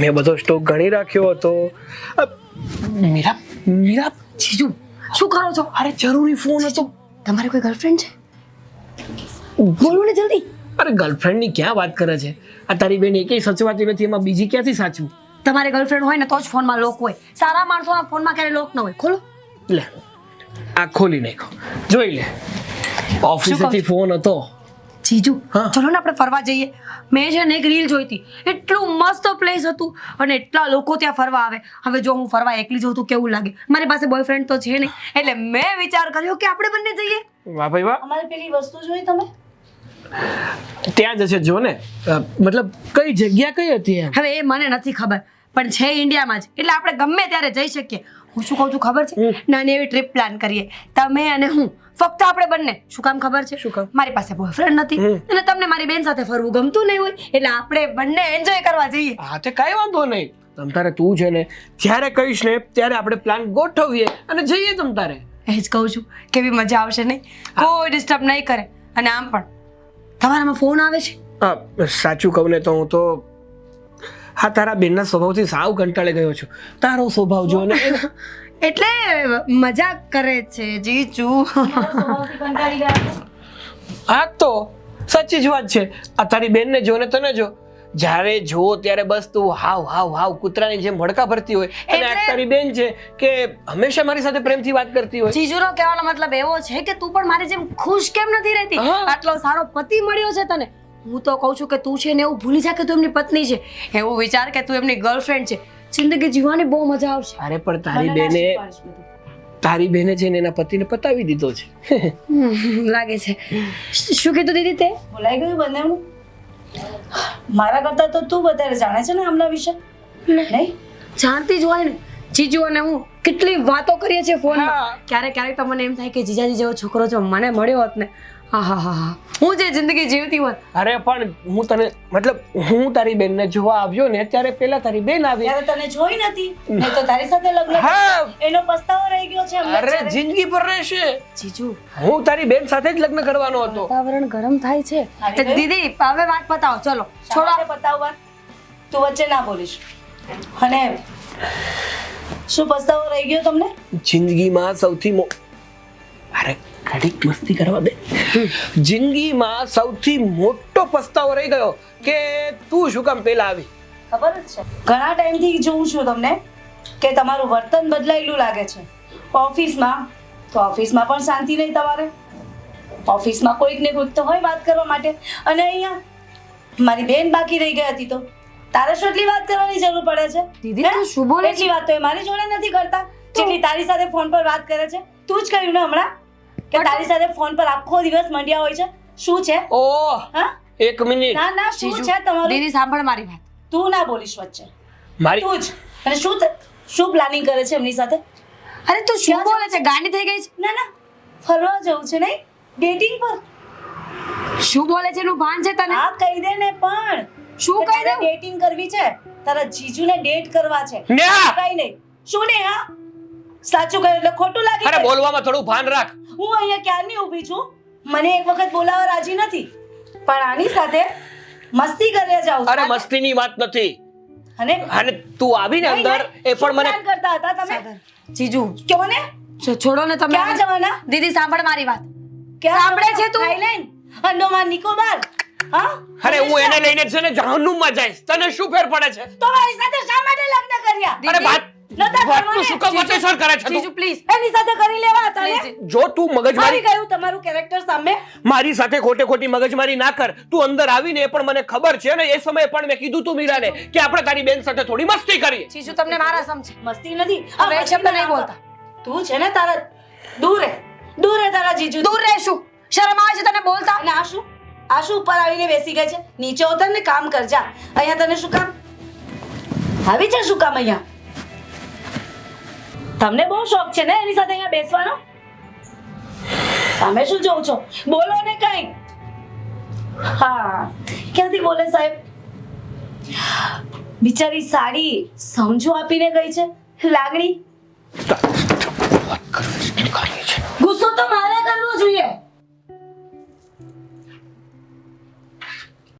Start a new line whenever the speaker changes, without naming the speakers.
મેં બધો સ્ટોક ગણી રાખ્યો હતો. મીરા મીરા
જીજુ શું કરો છો?
અરે જરૂરી ફોન હતો.
તમારી કોઈ ગર્લફ્રેન્ડ છે? બોલો ને જલ્દી.
અરે ગર્લફ્રેન્ડ ની ક્યાં વાત કરે છે? આ તારી બેન એકેય સચવાતી નથી, એમાં બીજી ક્યાંથી સાચવું?
તમારે ગર્લફ્રેન્ડ હોય ને તો જ ફોનમાં લોક હોય. સારા માણસોના ફોનમાં ક્યારે લોક ન હોય. ખોલો.
લે આ ખોલી નાખો, જોઈ લે. ઓફિસેથી ફોન હતો.
જીજુ
હા.
ચલો ને આપણે ફરવા જઈએ. મેં છે ને એક રીલ જોઈ હતી, એટલું મસ્ત પ્લેસ હતું અને એટલા લોકો ત્યાં ફરવા આવે. હવે જો હું ફરવા એકલી જઉં તો કેવું લાગે? મારી પાસે બોયફ્રેન્ડ તો છે નહીં, એટલે મેં વિચાર કર્યો કે આપણે બંને જઈએ.
વાહ ભાઈ વાહ.
અમારી પેલી વસ્તુ જોઈ તમે?
ત્યાં જશે જો ને. મતલબ કઈ જગ્યા કઈ હતી એમ?
હવે એ મને નથી ખબર, પણ છે ઇન્ડિયામાં જ, એટલે આપણે ગમે ત્યારે જઈ શકીએ. હું શું કહું છું ખબર છે? નાની એવી ટ્રીપ પ્લાન કરીએ, તમે અને હું, ફક્ત આપણે બંને. શું કામ ખબર છે?
શું કામ?
મારી પાસે બોયફ્રેન્ડ નથી અને તમને મારી બેન સાથે ફરવું ગમતું નહીં હોય, એટલે આપણે બંને એન્જોય કરવા જઈએ.
હા તે કાંઈ વાંધો નહીં. તમ તારે તું છે ને જ્યારે કહીશ ને ત્યારે આપણે પ્લાન ગોઠવીએ અને જઈએ તમ તારે.
એ જ કહું છું, કેવી મજા આવશે નહીં? કોઈ ડિસ્ટર્બ નહીં કરે. અને આમ પણ તમારામાં ફોન આવે છે?
સાચું કહું ને તો હું તો હા તારા બેનના સ્વભાવથી સાવ કંટાળી ગયો છું. તારો સ્વભાવ જો ને
એટલે મજાક કરે છે જીજુ.
સ્વભાવથી કંટાળી ગયા.
હા તો સાચી જ વાત છે. આ તારી બેનને જો ને તને જો, જ્યારે જો ત્યારે બસ તું હાવ હાવ હાવ કૂતરાની જેમ ભડકા ભરતી હોય. અને આ તારી બેન છે કે હંમેશા મારી સાથે પ્રેમથી વાત કરતી હોય.
જીજુનો કહેવાનો મતલબ એવો છે કે તું પણ મારી જેમ ખુશ કેમ નથી રહેતી?
હા.
આટલો સારો પતિ મળ્યો છે તને. હું તો કહું છું કે તું છે ને એવું ભૂલી જા કે તું એમની પત્ની છે. એવું વિચાર કે તું એમની ગર્લફ્રેન્ડ છે. જિંદગી જીવવાની બહુ મજા આવશે.
અરે પણ તારી બેને છે ને એના પતિને પતાવી દીધો છે.
લાગે છે. શું કીધું દીદી તે?
ભૂલાઈ ગયું બંનેનું? મારા કરતા તો તું વધારે જાણે છે ને આમના વિશે, નહીં?
જાણતી જ હોય ને. જીજુ અને હું કેટલી વાતો કરીએ છીએ ફોનમાં.
હા.
ક્યારેક ક્યારેક તો મને એમ થાય કે જીજાજી જેવો છોકરો જો મને મળ્યો હોત ને, હા હા હા હા, હું જે જિંદગી જીવતી હોત.
અરે પણ હું તને મતલબ હું તારી બેનને જોવા આવ્યો ને ત્યારે પેલા તારી બેન આવી.
ત્યારે તને જોઈ નથી, નહીં તો તારી સાથે લગ્ન
હા.
કર્યા. એનો પસ્તાવો રહી ગયો છે હમણાં
અરે
જ્યારે.
જિંદગી પર રહેશે.
જીજુ
હું તારી બેન સાથે જ લગ્ન કરવાનો હતો.
વાતાવરણ ગરમ થાય છે.
હારી
તો
ગયું?
દીદી હવે વાત પતાવો, ચલો
શા
છોડો.
માટે પતાવવા? તું વચ્ચે ના બોલીશ. અને શું પસ્તાવો રહી ગયો તમને?
જિંદગીમાં સૌથી અરે ઘડીક મસ્તી કરવા દે. જિંદગીમાં સૌથી મોટો પસ્તાવો રહી ગયો કે તું શું કામ પેલા આવી.
ખબર જ છે, ઘણા ટાઈમથી જોઉં છું તમને કે તમારું વર્તન બદલાયેલું લાગે છે. ઓફિસમાં તો ઓફિસમાં પણ શાંતિ નહીં તમારે. ઓફિસમાં કોઈક ને કોઈક તો હોય વાત કરવા માટે, અને અહીંયા મારી બેન બાકી રહી ગઈ હતી તો તારે શું એટલી વાત કરવાની જરૂર પડે છે?
દીદી,
હે?
તું શું બોલે છે?
એટલી વાત તો એ મારી જોડે નથી કરતા જેટલી તારી સાથે ફોન પર વાત કરે છે. તું જ કહ્યું ને હમણાં કે તારી સાથે ફોન પર આખો દિવસ મંડ્યા હોય છે. શું છે?
ઓહ
હા,
એક મિનિટ.
ના ના, શું
જીજુ,
છે તમારું?
દીદી સાંભળ મારી વાત.
તું ના બોલીશ વચ્ચે.
મારી
તું જ. અને શું પ્લાનિંગ કરે છે એમની સાથે?
અરે તું શું બોલે છે? ગાંડી થઈ ગઈ છે?
ના ના, ફરવા જવું છે નહીં, ડેટિંગ પર.
શું બોલે છે એનું ભાન છે તને?
હા કહી દે ને. પણ
શું કહી દઉં?
ડેટિંગ કરવી છે, તારા જીજુને ડેટ કરવા છે.
નેહા!
કઈ નહીં. શું ને? હા, સાચું કહ્યું એટલે ખોટું લાગે.
અરે બોલવામાં થોડું ભાન રાખ.
હું અહીંયા ક્યારની ઊભી છું, મને એક વખત બોલાવવા રાજી નથી, પણ આની સાથે મસ્તી કરવા જાઉં છું.
અરે મસ્તીની વાત નથી.
અને
અને તું આવીને અંદર એ પણ મને
શું plan કરતા હતા તમે?
જીજુ
કયો ને,
છોડો ને તમે.
ક્યાં જવાના?
દીદી સાંભળ મારી વાત.
ક્યાં
સાંભળે છે તું?
થાઈલેન્ડ, અંડોમાન નિકોબાર. હા,
અરે હું એને લઈને છે ને જહન્નુમમાં જઈશ. તને શું ફેર પડે છે?
તો મારી સાથે શા માટે લગ્ન કર્યા?
અરે વાત
નતા
વાતનું શું કામ
કરવાને?
વચેસર કરે છે તું?
જીજુ પ્લીઝ
એની સાથે કરી લેવા હતા ને?
Please.
જો તું
આવી
મગજમારી
ગયું તમારું કેરેક્ટર સામે.
મારી સાથે ખોટી મગજમારી ના કર. તું અંદર આવીને એ પણ મને ખબર છે ને એ સમયે પણ મેં કીધું તું મીરાને કે આપણે તારી બેન સાથે થોડી મસ્તી કરીએ.
જીજુ તમને મારા સમજે.
મસ્તી નથી.
હવે એ શબ્દ નહીં બોલતા.
તું છે ને તારા દૂર રહે તારા જીજુ.
દૂર રહેશું. શરમ આવે છે તને બોલતા?
અને આ શું ઉપર આવીને બેસી ગઈ છે? નીચે ઉતર ને કામ કર જા. અહીંયા તને શું કામ આવી છે? શું કામ અહીંયા? તમને બહુ શોખ છે ને એની સાથે અહીંયા બેસવાનો? સામે શું જોઉં છો? બોલો ને કઈ. હા, ક્યાંથી બોલે સાહેબ? બિચારી સાડી સમજો આપીને ગઈ છે. લાગણી ગુસ્સો તો મારે કરવો જોઈએ.